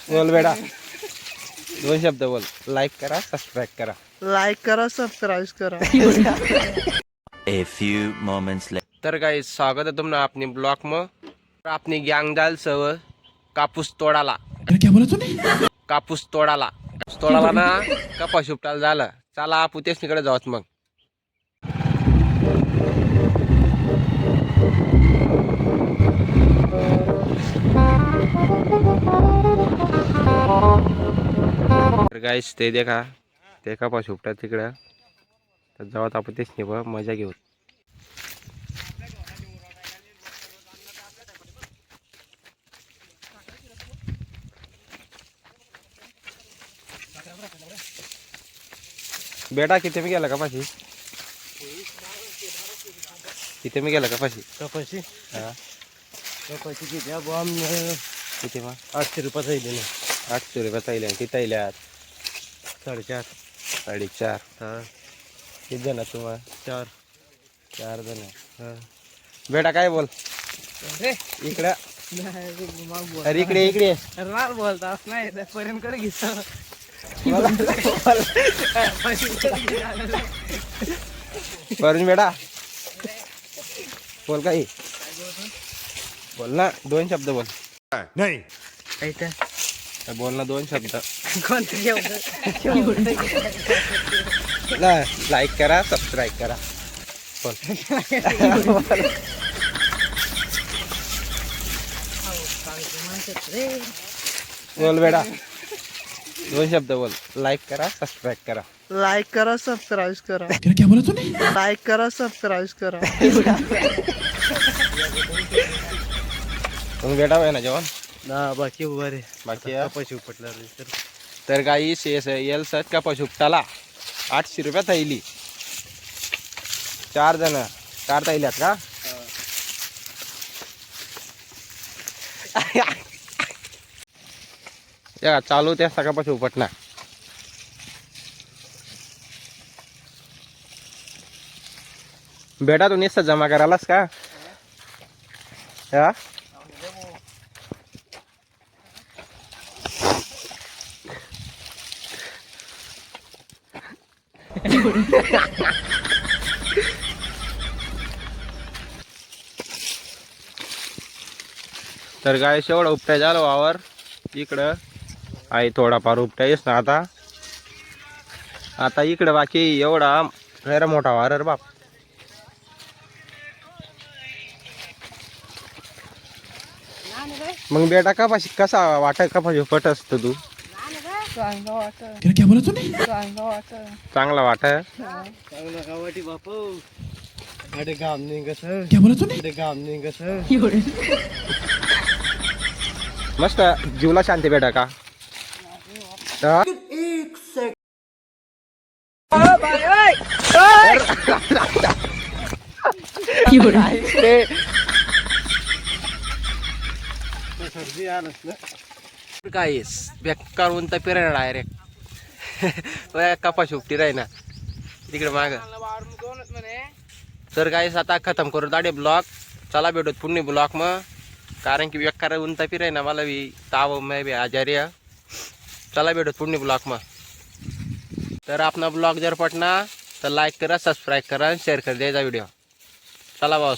बोल बेटा, दोन शब्द बोल. लाईक करा, सबस्क्राईब करा. लाईक करा, सबस्क्राईब करा. A few moments later. तर काही स्वागत आहे तुमनं आपली ब्लॉक मग आपली गँग जाल सव कापूस तोडाला. क्या बोला तूने? कापूस तोडाला ना कपास उपटायला झालं. चला आपण तेच तिकडे जाऊत मग. तर गाईस ते देखा ते कपास उपटात तिकडं. तर जाऊत आपण तेच नाही मजा घेऊ. बेटा किती मी गेला कपाशी? किती मी गेला कपाशी? कपाशी हा कपाशी किती बॉम किती मग? 800 रुपये जाईल 800 रुपये ताईल्या किती ताईल्यात? 4.5. 4.5. हा किती जण तुम्हाला? 4 जण. बेटा काय बोल इकडं. अरे इकडे इकडे राल बोलतास नाही पर्यंत कडे घेतो. वरून बेटा बोल काही बोल ना, दोन शब्द बोल. नहीं. बोल ना दोन शब्द. कोणतं लाईक करा, सबस्क्राईब करा. बोल. बोल बेटा, दोन शब्द बोल. लाईक करा, सबस्क्राईब करा. लाईक करा, सबस्क्राईब करा. क्या बोला तूने? लाईक करा, सबस्क्राईब करा. तुम्ही बेटा आहे ना जेवण ना बाकी बरे बाकी कपाशी उपटला तर गाई येल सत कपाशी उपटाला 800 रुपये थैली. 4 जण 4 थैल्यात का? या चालू त्या सकाळपासून उपटणार. बेटा तू नुसतं जमा करायलास का? हा तर गाय शेवढा उपटाय झालं वावर इकडं आहे. थोडाफार उपटायच ना आता इकडं बाकी एवढा गैर मोठा वावर बाप. मग बेटा कपाशी कसा वाटत कपाशी उपट असतो तू? क्या बोला तूने? चांगला वाट. चांगलं गावाटी बापू. अरे गाम नाही कसं. क्या बोला तूने? अरे गाम नाही कसं. मस्त जीवला शांती बेटा का? हा? सर्दी आलंच ना. काहीच बेकार उंत फिरायला डायरेक्ट कपाशी उपटी राही ना तिकडे माग. तर काहीच आता खतम करू दाडे ब्लॉक. चला भेटत पुण्य ब्लॉक मग, कारण की बेकार उंत फिराय ना मला भी ताव मैं भी आजारी आहे. चला भेटत पुण्य ब्लॉक मग. तर आपला ब्लॉग जर पटना तर लाईक करा, सबस्क्राईब करा, शेअर कर द्यायचा व्हिडिओ. चला भाऊ.